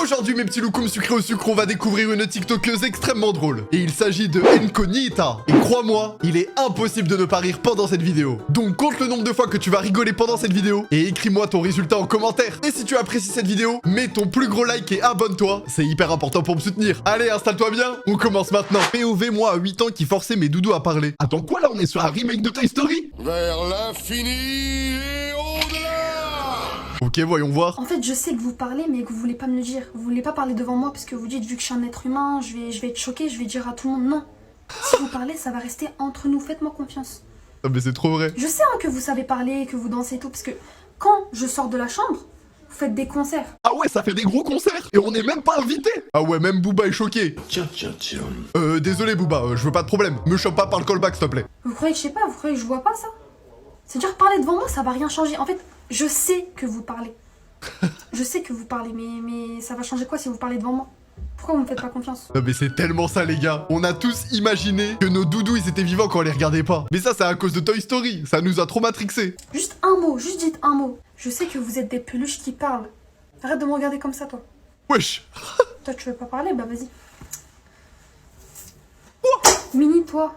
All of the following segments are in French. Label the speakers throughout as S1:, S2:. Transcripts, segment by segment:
S1: Aujourd'hui, mes petits loukoums sucrés au sucre, on va découvrir une TikTokeuse extrêmement drôle. Et il s'agit de Nkonita. Et crois-moi, il est impossible de ne pas rire pendant cette vidéo. Donc compte le nombre de fois que tu vas rigoler pendant cette vidéo et écris-moi ton résultat en commentaire. Et si tu apprécies cette vidéo, mets ton plus gros like et abonne-toi. C'est hyper important pour me soutenir. Allez, installe-toi bien. On commence maintenant. POV, moi, à 8 ans, qui forçait mes doudous à parler. Attends, quoi là? On est sur un remake de Toy Story?
S2: Vers l'infini et au-delà.
S1: Ok, voyons voir.
S3: En fait, je sais que vous parlez, mais que vous voulez pas me le dire. Vous voulez pas parler devant moi parce que vous dites, vu que je suis un être humain, je vais être choquée, je vais dire à tout le monde non. Si vous parlez, ça va rester entre nous. Faites-moi confiance.
S1: Ah, mais c'est trop vrai.
S3: Je sais que vous savez parler, que vous dansez et tout, parce que quand je sors de la chambre, vous faites des concerts.
S1: Ah ouais, ça fait des gros concerts et on n'est même pas invité. Ah ouais, même Booba est choqué.
S2: Tiens, tiens, tiens.
S1: Désolé Booba, je veux pas de problème. Me chope pas par le callback, s'il te plaît.
S3: Vous croyez que je sais pas, vous croyez que je vois pas ça? C'est-à-dire, parler devant moi, ça va rien changer. En fait, je sais que vous parlez. Je sais que vous parlez, mais ça va changer quoi si vous parlez devant moi? Pourquoi vous me faites pas confiance?
S1: Non mais c'est tellement ça les gars. On a tous imaginé que nos doudous ils étaient vivants quand on les regardait pas. Mais ça c'est à cause de Toy Story. Ça nous a trop matrixés.
S3: Juste un mot, juste dites un mot. Je sais que vous êtes des peluches qui parlent. Arrête de me regarder comme ça, toi.
S1: Wesh.
S3: Toi, tu veux pas parler? Bah vas-y. Mini, toi.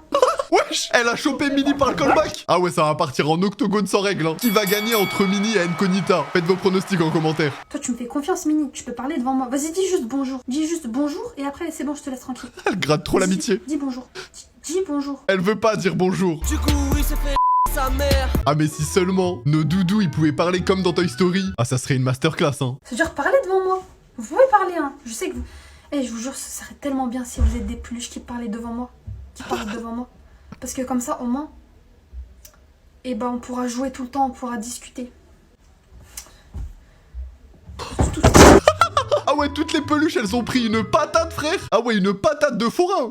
S1: Wesh. Elle a chopé Mini par le callback. Ah ouais, ça va partir en octogone sans règle. Hein. Qui va gagner entre Mini et Nkonita? Faites vos pronostics en commentaire.
S3: Toi, tu me fais confiance, Mini. Tu peux parler devant moi. Vas-y, dis juste bonjour. Dis juste bonjour et après, c'est bon, je te laisse tranquille.
S1: Elle gratte trop l'amitié.
S3: Dis bonjour. Dis bonjour.
S1: Elle veut pas dire bonjour.
S4: Du coup, il s'est fait sa mère.
S1: Ah mais si seulement nos doudous ils pouvaient parler comme dans Toy Story. Ah ça serait une masterclass hein.
S3: C'est-à-dire, parlez devant moi. Vous pouvez parler, hein. Je sais que vous... Eh, je vous jure, ce serait tellement bien si vous êtes des peluches qui parlaient devant moi. Qui parlent devant moi. Parce que comme ça, au moins... Eh ben, on pourra jouer tout le temps, on pourra discuter.
S1: Ah ouais, toutes les peluches elles ont pris une patate frère. Ah ouais, une patate de forain.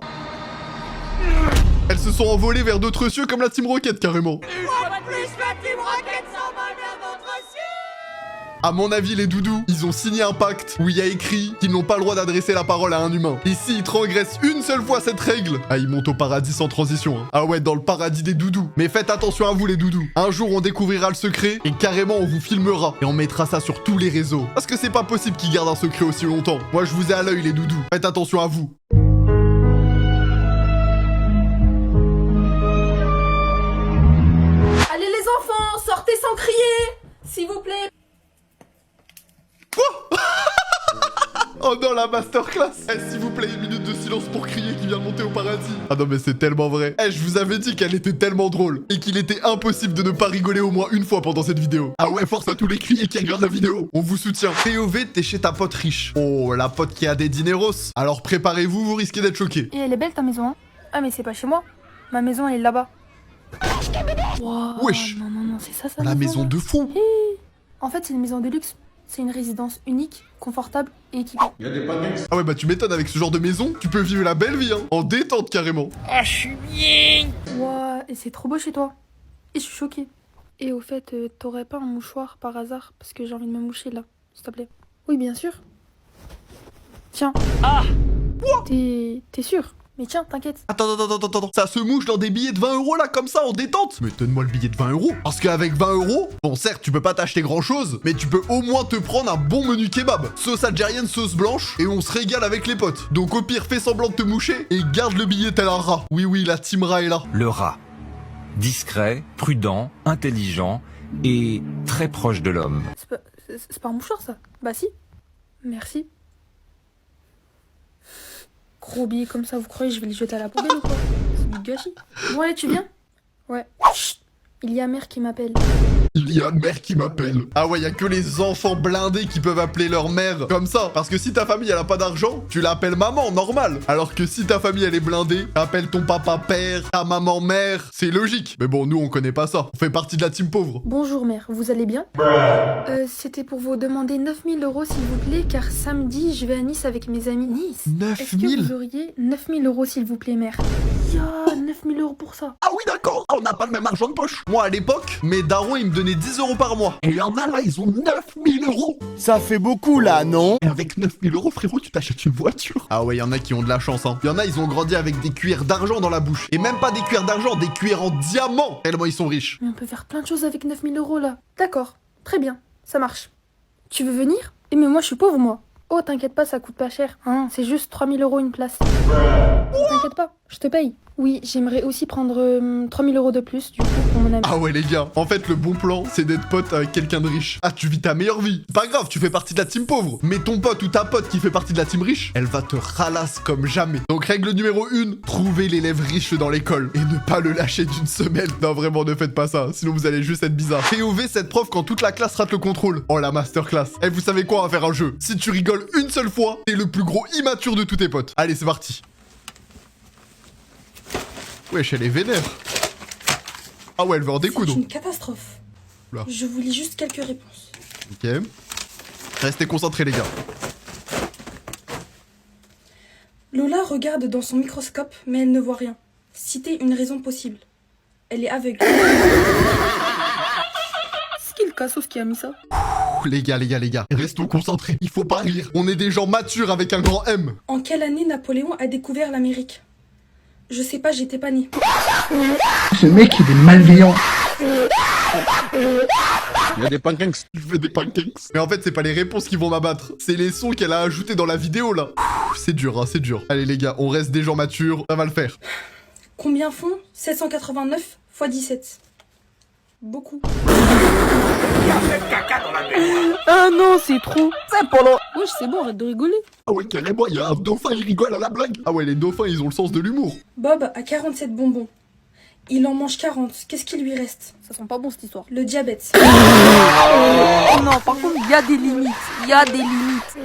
S1: Elles se sont envolées vers d'autres cieux comme la Team Rocket carrément. À mon avis, les doudous, ils ont signé un pacte où il y a écrit qu'ils n'ont pas le droit d'adresser la parole à un humain. Et s'ils transgressent une seule fois cette règle, ah, ils montent au paradis sans transition. Hein. Ah ouais, dans le paradis des doudous. Mais faites attention à vous, les doudous. Un jour, on découvrira le secret et carrément, on vous filmera. Et on mettra ça sur tous les réseaux. Parce que c'est pas possible qu'ils gardent un secret aussi longtemps. Moi, je vous ai à l'œil, les doudous. Faites attention à vous.
S3: Allez, les enfants, sortez sans crier. S'il vous plaît.
S1: Oh non, la masterclass. Eh, s'il vous plaît, une minute de silence pour crier qui vient de monter au paradis. Ah non, mais c'est tellement vrai. Eh, je vous avais dit qu'elle était tellement drôle et qu'il était impossible de ne pas rigoler au moins une fois pendant cette vidéo. Ah ouais, force à tous les criers qui regardent la vidéo. On vous soutient. POV, t'es chez ta pote riche. Oh, la pote qui a des dineros. Alors préparez-vous, vous risquez d'être choqués.
S3: Et elle est belle ta maison, hein? Ah, mais c'est pas chez moi. Ma maison, elle est là-bas. Wow,
S1: Wesh.
S3: non, c'est ça, ça.
S1: La maison de fou.
S3: En fait, c'est une maison de luxe. C'est une résidence unique, confortable et équipée.
S1: Ah ouais, bah tu m'étonnes avec ce genre de maison. Tu peux vivre la belle vie, hein. En détente carrément.
S4: Ah, je suis bien.
S3: Wow, et c'est trop beau chez toi. Et je suis choquée. Et au fait, t'aurais pas un mouchoir par hasard? Parce que j'ai envie de me moucher là, s'il te plaît. Oui, bien sûr. Tiens.
S4: Ah.
S3: T'es sûr? Mais tiens, t'inquiète.
S1: Attends. Ça se mouche dans des billets de 20 € là, comme ça, en détente. Mais donne-moi le billet de 20 €. Parce qu'avec 20 €, bon, certes, tu peux pas t'acheter grand chose, mais tu peux au moins te prendre un bon menu kebab. Sauce algérienne, sauce blanche, et on se régale avec les potes. Donc au pire, fais semblant de te moucher et garde le billet tel un rat. Oui, la team rat est là.
S5: Le rat. Discret, prudent, intelligent et très proche de l'homme.
S3: C'est pas un mouchoir, ça? Bah si. Merci. Gros billet comme ça, vous croyez que je vais le jeter à la poubelle ou quoi? C'est du gâchis. Bon, allez, tu viens? Ouais. Chut. Il y a mère qui m'appelle.
S1: Il y a une mère qui m'appelle. Ah ouais, y a que les enfants blindés qui peuvent appeler leur mère comme ça. Parce que si ta famille elle a pas d'argent, tu l'appelles maman, normal. Alors que si ta famille elle est blindée, t'appelles ton papa père, ta maman mère. C'est logique. Mais bon, nous on connaît pas ça. On fait partie de la team pauvre.
S3: Bonjour mère, vous allez bien? C'était pour vous demander 9000 € s'il vous plaît, car samedi je vais à Nice avec mes amis. Nice?
S1: 9000?
S3: Est-ce que vous auriez 9000 € s'il vous plaît mère? Ya, 9000 € pour ça.
S1: Ah oui, d'accord. On n'a pas le même argent de poche. Moi à l'époque, mes darons ils me donnaient 10 € par mois. Et il y en a là, ils ont 9000 €.
S2: Ça fait beaucoup là, non?
S1: Et avec 9000 € frérot, tu t'achètes une voiture. Ah ouais, y en a qui ont de la chance, hein. Y en a, ils ont grandi avec des cuillères d'argent dans la bouche. Et même pas des cuillères d'argent, des cuillères en diamant. Tellement ils sont riches.
S3: Mais on peut faire plein de choses avec 9000 € là. D'accord, très bien, ça marche. Tu veux venir? Eh mais moi je suis pauvre moi. Oh, t'inquiète pas, ça coûte pas cher. Hein, c'est juste 3000 € une place. T'inquiète pas, je te paye. Oui, j'aimerais aussi prendre 3000 € de plus, du coup, pour mon ami.
S1: Ah ouais les gars, en fait le bon plan c'est d'être pote avec quelqu'un de riche. Ah tu vis ta meilleure vie. Pas grave, tu fais partie de la team pauvre. Mais ton pote ou ta pote qui fait partie de la team riche, elle va te ralasse comme jamais. Donc règle numéro 1, trouvez l'élève riche dans l'école. Et ne pas le lâcher d'une semelle. Non vraiment ne faites pas ça, sinon vous allez juste être bizarre. POV cette prof quand toute la classe rate le contrôle. Oh la masterclass. Eh vous savez quoi, on va faire un jeu. Si tu rigoles une seule fois, t'es le plus gros immature de tous tes potes. Allez c'est parti. Wesh, elle est vénère. Ah ouais, elle veut en découdre.
S3: C'est une catastrophe.
S1: Oula.
S3: Je vous lis juste quelques réponses.
S1: Ok. Restez concentrés, les gars.
S3: Lola regarde dans son microscope, mais elle ne voit rien. Citez une raison possible. Elle est aveugle. C'est qui le cassos qui a mis ça?
S1: Ouh, les gars. Restons concentrés. Il faut pas rire. On est des gens matures avec un grand M.
S3: En quelle année Napoléon a découvert l'Amérique? Je sais pas, j'étais pas née.
S6: Ce mec, il est malveillant.
S2: Il y a des pancakes.
S1: Je fais des pancakes. Mais en fait, c'est pas les réponses qui vont m'abattre. C'est les sons qu'elle a ajoutés dans la vidéo, là. C'est dur, hein, c'est dur. Allez, les gars, on reste des gens matures. Ça va le faire.
S3: Combien font 789 x 17? Beaucoup.
S4: Ah non, c'est trop.
S6: C'est Polo.
S3: Wesh, c'est bon, arrête de rigoler.
S1: Ah ouais, carrément, il y a un dauphin, il rigole à la blague. Ah ouais, les dauphins, ils ont le sens de l'humour.
S3: Bob a 47 bonbons. Il en mange 40. Qu'est-ce qui lui reste?
S7: Ça sent pas bon cette histoire.
S3: Le diabète.
S4: Non, par contre, il y a des limites. Il y a des limites.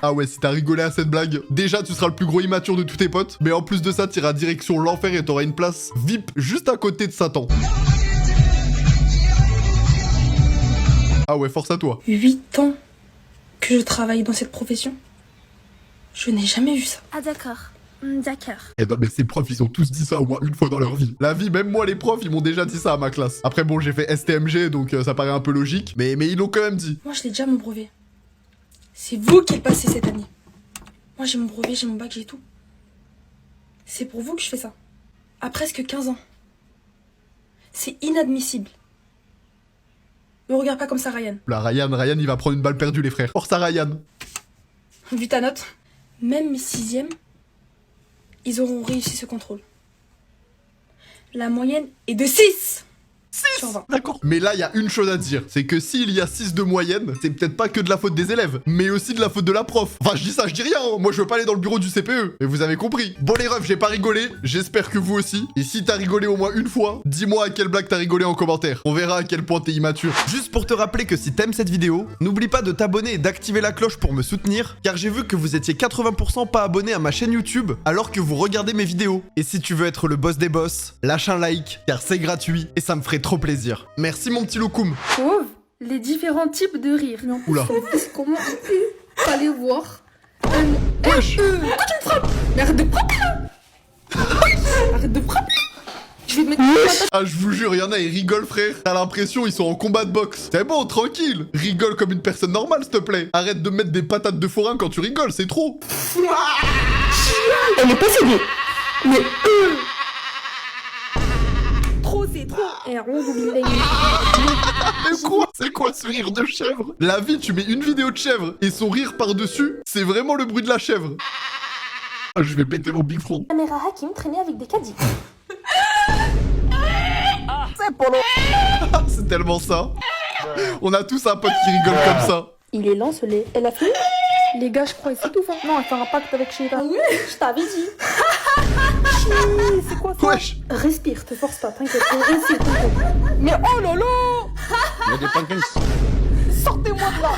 S1: Ah ouais, si t'as rigolé à cette blague, déjà tu seras le plus gros immature de tous tes potes, mais en plus de ça, t'iras direction l'enfer et t'auras une place VIP juste à côté de Satan. Ah ouais, force à toi.
S3: 8 ans que je travaille dans cette profession. Je n'ai jamais vu ça.
S7: Ah d'accord. D'accord.
S1: Eh ben, mais ces profs, ils ont tous dit ça au moins une fois dans leur vie. La vie, même moi, les profs, ils m'ont déjà dit ça à ma classe. Après, bon, j'ai fait STMG, donc ça paraît un peu logique, mais ils l'ont quand même dit.
S3: Moi, je l'ai déjà mon brevet. C'est vous qui le passez cette année. Moi, j'ai mon brevet, j'ai mon bac, j'ai tout. C'est pour vous que je fais ça. À presque 15 ans. C'est inadmissible. Ne regarde pas comme ça, Ryan.
S1: Là, Ryan, il va prendre une balle perdue, les frères. Force à Ryan.
S3: Vu ta note, même mes 6e, ils auront réussi ce contrôle. La moyenne est de 6 sur 20.
S1: D'accord. Mais là, il y a une chose à dire. C'est que s'il y a 6 de moyenne, c'est peut-être pas que de la faute des élèves, mais aussi de la faute de la prof. Enfin, je dis ça, je dis rien. Hein. Moi, je veux pas aller dans le bureau du CPE. Mais vous avez compris. Bon, les refs, j'ai pas rigolé. J'espère que vous aussi. Et si t'as rigolé au moins une fois, dis-moi à quelle blague t'as rigolé en commentaire. On verra à quel point t'es immature. Juste pour te rappeler que si t'aimes cette vidéo, n'oublie pas de t'abonner et d'activer la cloche pour me soutenir, car j'ai vu que vous étiez 80% pas abonnés à ma chaîne YouTube, alors que vous regardez mes vidéos. Et si tu veux être le boss des boss, lâche un like, car c'est gratuit et ça me ferait trop plaisir. Merci mon petit Loukoum.
S3: Pauvre, les différents types de rire. Mais en plus,
S1: Oula.
S3: son fils, comment il peut aller voir
S1: Wesh.
S3: Pourquoi tu me frappes? Mais arrête de frapper là. Arrête de frapper. Je vais te mettre une patate.
S1: Ah, je vous jure, il y en a, ils rigolent, frère. T'as l'impression ils sont en combat de boxe. C'est bon, tranquille. Rigole comme une personne normale, s'il te plaît. Arrête de mettre des patates de forain quand tu rigoles, c'est trop.
S7: Elle est possédée. Mais trop, c'est trop.
S3: Et ronde ou billahi.
S1: Mais quoi? C'est quoi ce rire de chèvre? La vie, tu mets une vidéo de chèvre et son rire par-dessus, c'est vraiment le bruit de la chèvre. Ah, je vais péter mon big front.
S7: Caméra Hakim traînait avec des caddies.
S6: C'est Polo.
S1: Ah, c'est tellement ça. On a tous un pote qui rigole comme ça.
S7: Il est lent ce lait. Elle a fini?
S3: Les gars, je crois, il s'étouffe. Hein. Non, elle fait un pacte avec Sheila.
S7: Oui, je t'avais dit. C'est quoi ça?
S1: Wesh.
S3: Respire, te force pas, t'inquiète. On essaie, t'inquiète.
S7: Mais oh là là.
S2: Il y a des pancakes.
S7: Sortez-moi de là.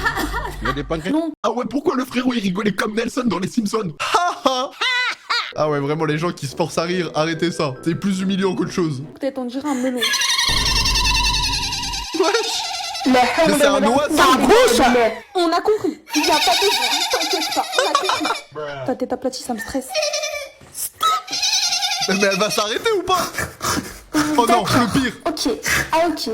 S2: Il y a des pancakes.
S1: Ah ouais, pourquoi le frérot il rigolait comme Nelson dans les Simpsons? Ah ouais, vraiment, les gens qui se forcent à rire, arrêtez ça. C'est plus humiliant qu'autre chose.
S3: Peut-être on dirait un melon.
S1: Wesh. Mais c'est un oiseau.
S3: On a compris. Il y a pas de t'inquiète pas. On a compris. Ta tête aplatie, ça me stresse.
S1: Mais elle va s'arrêter ou pas? Oh non, le pire.
S3: Ok. Ah ok.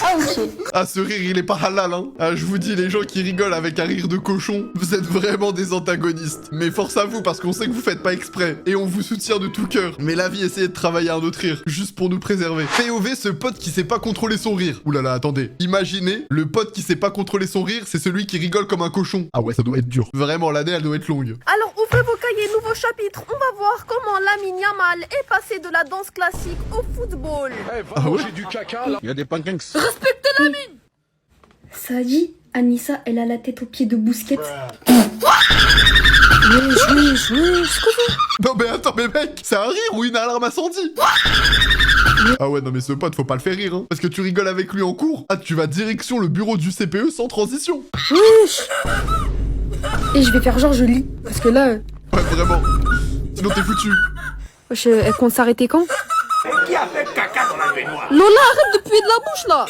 S7: Ah, ok.
S1: Ah, ce rire, il est pas halal, hein. Ah, je vous dis, les gens qui rigolent avec un rire de cochon, vous êtes vraiment des antagonistes. Mais force à vous, parce qu'on sait que vous faites pas exprès. Et on vous soutient de tout cœur. Mais la vie, essayez de travailler un autre rire, juste pour nous préserver. POV, ce pote qui sait pas contrôler son rire. Ouh là là, attendez. Imaginez, le pote qui sait pas contrôler son rire, c'est celui qui rigole comme un cochon. Ah ouais, ça doit être dur. Vraiment, l'année, elle doit être longue.
S4: Alors ouvrez vos cahiers, nouveau chapitre. On va voir comment Lamine Yamal est passé de la danse classique au football.
S1: Ah ouais?
S2: Il y a des pancakes.
S3: Ça a dit, Anissa, elle a la tête aux pieds de Bousquet.
S1: Non mais attends, mais mec, c'est un rire ou une alarme incendie? Ah ouais, non mais ce pote, faut pas le faire rire, hein. Parce que tu rigoles avec lui en cours. Ah, tu vas direction le bureau du CPE sans transition.
S3: Et je vais faire genre je lis. Parce que là,
S1: Ouais, vraiment. Sinon t'es foutu.
S3: elle compte s'arrêter quand?
S4: Lola, arrête de puer de la bouche là.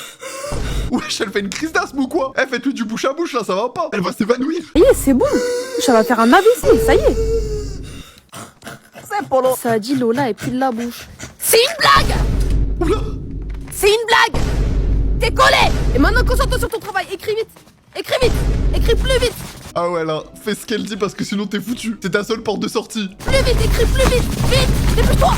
S1: Wesh, elle fait une crise d'asthme ou quoi? Eh, faites-lui du bouche à bouche là, ça va pas. Elle va s'évanouir.
S4: Ça y est, c'est bon. Ça va faire un AVC, ça y est.
S7: C'est Polo.
S4: Ça a dit Lola et puis de la bouche. C'est une blague.
S1: Oula.
S4: C'est une blague. T'es collé. Et maintenant concentre-toi sur ton travail. Écris vite. Écris vite. Écris plus vite.
S1: Ah ouais, là, fais ce qu'elle dit parce que sinon t'es foutu. C'est ta seule porte de sortie.
S4: Plus vite, écris plus vite. Vite. Dépêche-toi.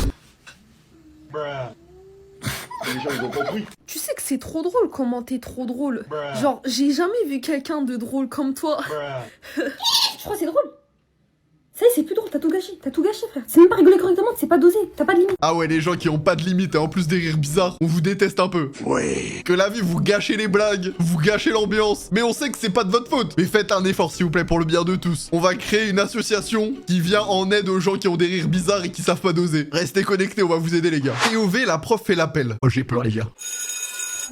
S4: Tu sais que c'est trop drôle comment t'es trop drôle. Genre, j'ai jamais vu quelqu'un de drôle comme toi.
S3: Je crois que c'est drôle. Ça y est, c'est plus drôle, t'as tout gâché, frère. C'est même pas rigoler correctement, c'est pas dosé, t'as pas de limite.
S1: Ah ouais, les gens qui ont pas de limite et en plus des rires bizarres, on vous déteste un peu. Ouais. Que la vie, vous gâchez les blagues, vous gâchez l'ambiance. Mais on sait que c'est pas de votre faute. Mais faites un effort, s'il vous plaît, pour le bien de tous. On va créer une association qui vient en aide aux gens qui ont des rires bizarres et qui savent pas doser. Restez connectés, on va vous aider, les gars. POV, la prof fait l'appel. Oh, j'ai peur, les gars.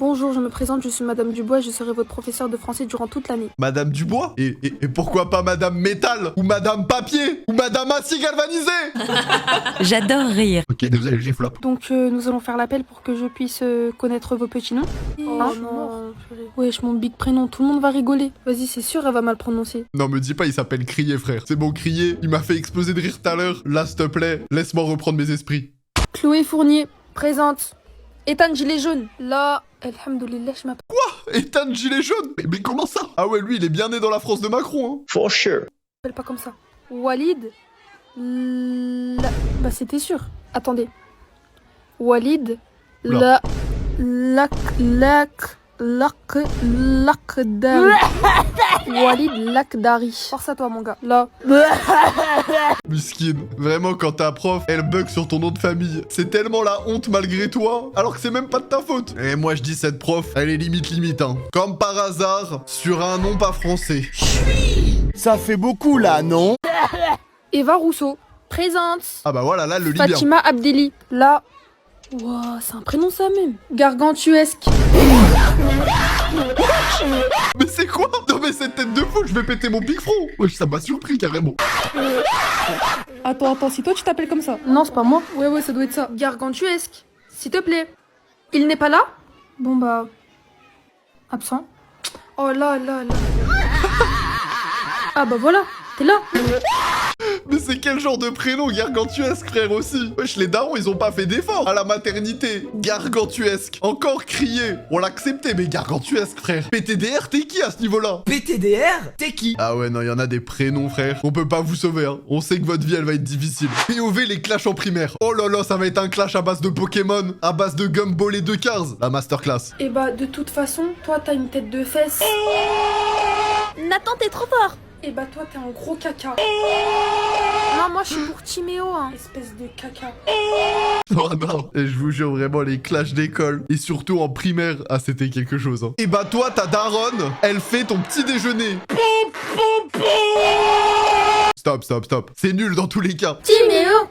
S4: Bonjour, je me présente, je suis Madame Dubois et je serai votre professeur de français durant toute l'année.
S1: Madame Dubois et pourquoi pas Madame Métal? Ou Madame Papier? Ou Madame Acier Galvanisé?
S8: J'adore rire.
S1: Ok, désolé, j'ai flop.
S4: Donc nous allons faire l'appel pour que je puisse connaître vos petits noms.
S3: Hein
S4: non. Wesh, mon big prénom, tout le monde va rigoler. Vas-y, c'est sûr, elle va mal prononcer.
S1: Non, me dis pas, il s'appelle Crier, frère. C'est bon, Crier, il m'a fait exploser de rire tout à l'heure. Là, s'il te plaît, laisse-moi reprendre mes esprits.
S4: Chloé Fournier, présente. Ethan Gilet Jaune, là. Alhamdoulilah, je m'appelle.
S1: Ethan Gilet Jaune? Mais comment ça? Ah ouais, lui, il est bien né dans la France de Macron, hein.
S6: For sure.
S4: Pas comme ça. Walid. Bah, c'était sûr. Attendez. Walid.
S1: Oula.
S4: Lakdari. Walid Lakdari. Force à toi, mon gars. Là.
S1: Miskine. Vraiment, quand ta prof, elle bug sur ton nom de famille, c'est tellement la honte malgré toi, alors que c'est même pas de ta faute. Et moi, je dis, cette prof, elle est limite, hein. Comme par hasard, sur un nom pas français.
S6: Ça fait beaucoup là, non?
S4: Eva Rousseau. Présente.
S1: Ah bah voilà, là, elle le lit bien.
S4: Fatima Abdelli. Là. Wow, c'est un prénom ça même. Gargantuesque.
S1: Mais c'est quoi? Non mais cette tête de fou, je vais péter mon pic front. Wesh, ça m'a surpris carrément.
S4: Attends, si toi tu t'appelles comme ça. Non, c'est pas moi. Ouais, ça doit être ça. Gargantuesque. S'il te plaît. Il n'est pas là? Bon bah... Absent. Oh là. Ah bah voilà, t'es là.
S1: Mais c'est quel genre de prénom gargantuesque, frère, aussi? Wesh, les darons, ils ont pas fait d'effort à la maternité. Gargantuesque. Encore crier. On l'a accepté, mais gargantuesque, frère. PTDR, t'es qui à ce niveau-là?
S8: PTDR? T'es qui?
S1: Ah ouais, non, il y en a des prénoms, frère. On peut pas vous sauver, hein. On sait que votre vie, elle va être difficile. POV, les clashs en primaire. Oh là là, ça va être un clash à base de Pokémon, à base de Gumball et de Cars. La masterclass.
S3: Et bah, de toute façon, toi, t'as une tête de fesse.
S4: Nathan, t'es trop fort.
S3: Et bah, toi, t'es un gros caca.
S4: Non, moi je suis pour Timéo, hein.
S3: Espèce de caca.
S1: Oh non. Et je vous jure, vraiment, les clashs d'école, et surtout en primaire, ah, c'était quelque chose, hein. Et bah, toi, ta daronne, elle fait ton petit déjeuner. Stop. C'est nul dans tous les cas.
S3: Timéo.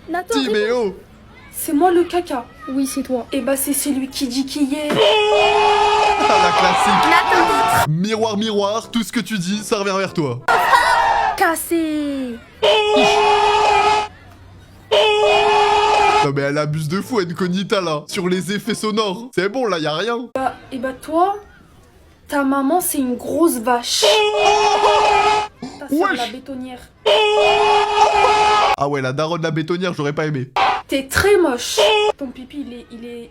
S4: Nathan,
S1: Timéo.
S3: C'est moi le caca.
S4: oui, c'est toi.
S3: Et bah, c'est celui qui dit qui y est.
S1: Ah, la classique. Miroir, miroir, tout ce que tu dis, ça revient vers toi.
S4: Cassé.
S1: Non mais elle abuse de fou, Nkonita, là. Sur les effets sonores. C'est bon, là, y a rien.
S3: Et bah, toi, ta maman, c'est une grosse vache. Ta sœur,
S1: Wesh.
S3: la bétonnière.
S1: Ah ouais, la daronne de la bétonnière, j'aurais pas aimé.
S3: T'es très moche. Ton pipi, il est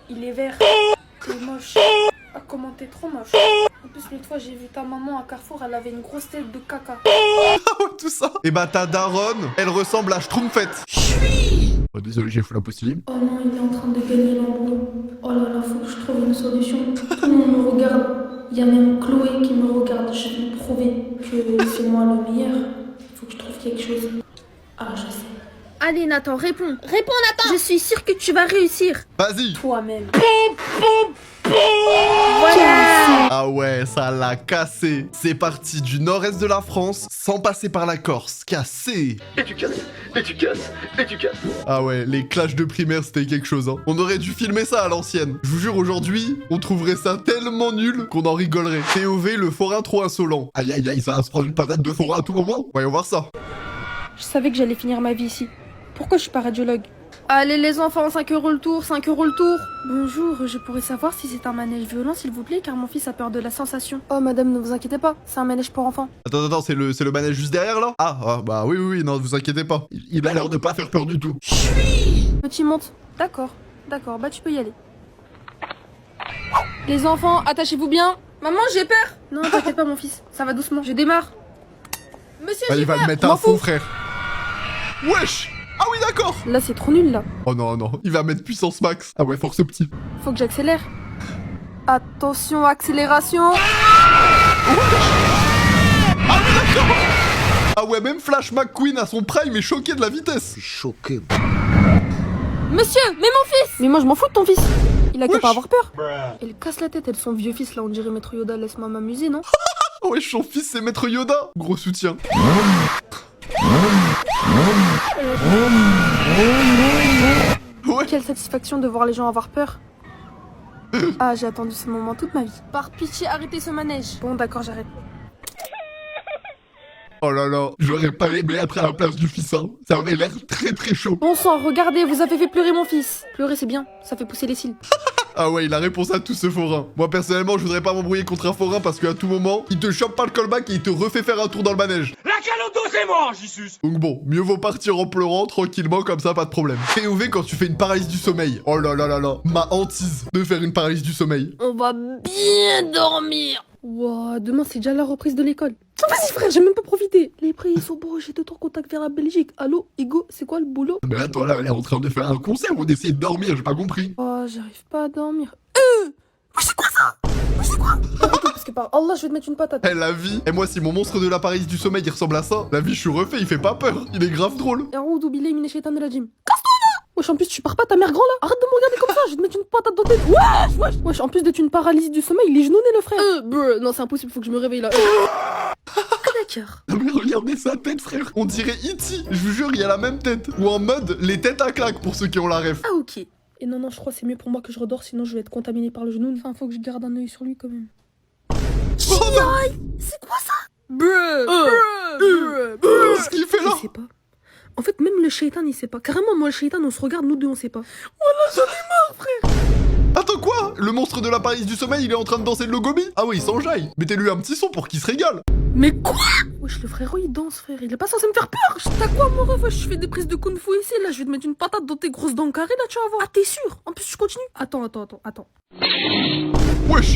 S4: il est vert. T'es moche. Ah, comment t'es trop moche. En plus, l'autre fois, j'ai vu ta maman à Carrefour, elle avait une grosse tête de caca.
S1: Tout ça. Et bah ta daronne, elle ressemble à Schtroumpfette. Oh, désolé, j'ai fait l'impossible.
S4: Oh non, il est en train de gagner l'emboulot. Oh là là, faut que je trouve une solution. Tout le monde me regarde. Il y a même Chloé qui me regarde. Je vais lui prouver que c'est moi le meilleur. Il faut que je trouve quelque chose. Ah, je sais. Allez, Nathan, réponds. Réponds, Nathan. Je suis sûre que tu vas réussir.
S1: Vas-y.
S4: Toi-même. Voilà.
S1: Ah ouais, ça l'a cassé. C'est parti du nord-est de la France, sans passer par la Corse. Cassé.
S9: Et tu casses, et tu casses, et tu casses.
S1: Ah ouais, les clashs de primaire, c'était quelque chose, hein. On aurait dû filmer ça à l'ancienne. Je vous jure, aujourd'hui, on trouverait ça tellement nul qu'on en rigolerait. TOV, le forain trop insolent. Aïe aïe aïe, ça va se prendre une patate de forain à tout moment. Voyons voir ça.
S4: Je savais que j'allais finir ma vie ici. Pourquoi je suis pas radiologue? Allez les enfants, 5 € le tour, 5 € le tour. Bonjour, je pourrais savoir si c'est un manège violent s'il vous plaît, car mon fils a peur de la sensation. Oh madame, ne vous inquiétez pas, c'est un manège pour enfants.
S1: Attends, c'est le manège juste derrière là? Ah, bah oui, non, vous inquiétez pas. Il a l'air de pas faire peur du tout.
S4: Petit monte. D'accord, bah tu peux y aller. Les enfants, attachez-vous bien. Maman, j'ai peur. Non, t'inquiète pas mon fils, ça va doucement, je démarre. Monsieur,
S1: Ah,
S4: j'ai
S1: il va
S4: peur.
S1: le mettre à fond, frère. Wesh! Ah oui, d'accord!
S4: Là c'est trop nul là.
S1: Oh non, il va mettre puissance max. Ah ouais, force petit.
S4: Faut que j'accélère. Attention, accélération.
S1: Ah ouais, même Flash McQueen à son prime est choqué de la vitesse.
S6: Choqué.
S4: Monsieur, mais mon fils. Mais moi je m'en fous de ton fils. Il a qu'à
S1: Wesh.
S4: pas avoir peur. Elle casse la tête, elle son vieux fils là, on dirait Maître Yoda, laisse-moi m'amuser, non?
S1: Oh ouais, son fils c'est Maître Yoda. Gros soutien. Ouais.
S4: Quelle satisfaction de voir les gens avoir peur. Ah, j'ai attendu ce moment toute ma vie. Par pitié, arrêtez ce manège. Bon, d'accord, j'arrête.
S1: Oh là là, j'aurais pas aimé être à la place du fils, hein. Ça avait l'air très très chaud.
S4: Bon sang, regardez, vous avez fait pleurer mon fils. Pleurer, c'est bien, ça fait pousser les cils.
S1: Ah ouais, il a réponse à tout ce forain. Moi personnellement, je voudrais pas m'embrouiller contre un forain parce qu'à tout moment, il te chope pas le callback et il te refait faire un tour dans le manège.
S9: La caloto, c'est moi, Jesus.
S1: Donc bon, mieux vaut partir en pleurant tranquillement comme ça, pas de problème. POV quand tu fais une paralysie du sommeil. Oh là là là là, ma hantise de faire une paralysie du sommeil.
S4: On va bien dormir. Wow, demain c'est déjà la reprise de l'école. Oh, vas-y frère, j'ai même pas profité. Les prix ils sont beaux, j'ai de ton contact vers la Belgique. Allô, Hugo, c'est quoi le boulot?
S1: Mais attends, là, elle est en train de faire un concert ou d'essayer de dormir, j'ai pas compris.
S4: Oh, j'arrive pas à dormir. Mais c'est quoi ça? Mais c'est quoi? Parce que par Allah, je vais te mettre une patate.
S1: Eh, la vie. Et moi, si mon monstre de la paralysie du sommeil il ressemble à ça, la vie, je suis refait, il fait pas peur. Il est grave drôle.
S4: Yaoud, oublié, miné shaitan de la gym. Casse-toi là! Wesh, en plus, tu pars pas ta mère grand là! Arrête de me regarder comme ça, je vais te mettre une patate dans tes. Wesh, en plus d'être une paralysie du sommeil, il est genouné le frère. Non, c'est impossible, faut que je me réveille là. D'accord.
S1: Non mais regardez sa tête, frère. On dirait E.T. Je vous jure, il a la même tête. Ou en mode les têtes à claque pour ceux qui ont la ref.
S4: Ah, ok. Et non, je crois que c'est mieux pour moi que je redors, sinon je vais être contaminé par le genou. Enfin, faut que je garde un œil sur lui quand même.
S1: Oh non!
S4: C'est quoi ça?
S1: Qu'est-ce qu'il fait là?
S4: Je sais pas. En fait, même le shaitan, il sait pas. Carrément, moi, le shaitan, on se regarde, nous deux, on sait pas.
S1: Attends quoi? Le monstre de la paralysie du sommeil, il est en train de danser le gobi? Ah oui, il s'enjaille. Mettez-lui un petit son pour qu'il se régale.
S4: Mais quoi? Wesh, le frérot, il danse, frère. Il est pas censé me faire peur. T'as quoi, mon ref? Wesh, je fais des prises de kung fu ici, là. Je vais te mettre une patate dans tes grosses dents carrées, là, tu vas voir. Ah, t'es sûr? En plus, je continue. Attends.
S1: Wesh.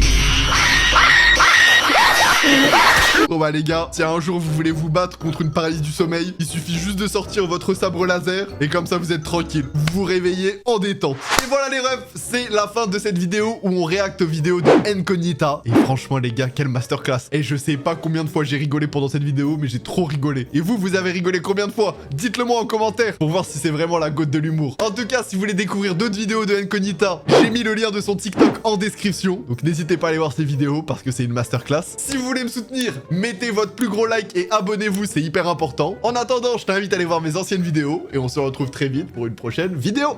S1: Bon bah les gars, si un jour vous voulez vous battre contre une paralysie du sommeil, il suffit juste de sortir votre sabre laser et comme ça vous êtes tranquille. Vous vous réveillez en détente. Et voilà les refs, c'est la fin de cette vidéo où on réacte aux vidéos de Ncognita. Et franchement les gars, quelle masterclass. Et je sais pas combien de fois j'ai rigolé pendant cette vidéo, mais j'ai trop rigolé. Et vous avez rigolé combien de fois? Dites-le moi en commentaire pour voir si c'est vraiment la goutte de l'humour. En tout cas, si vous voulez découvrir d'autres vidéos de Ncognita, j'ai mis le lien de son TikTok en description. Donc n'hésitez pas à aller voir ses vidéos parce que c'est une masterclass. Si vous voulez me soutenir, mettez votre plus gros like et abonnez-vous, c'est hyper important. En attendant, je t'invite à aller voir mes anciennes vidéos et on se retrouve très vite pour une prochaine vidéo.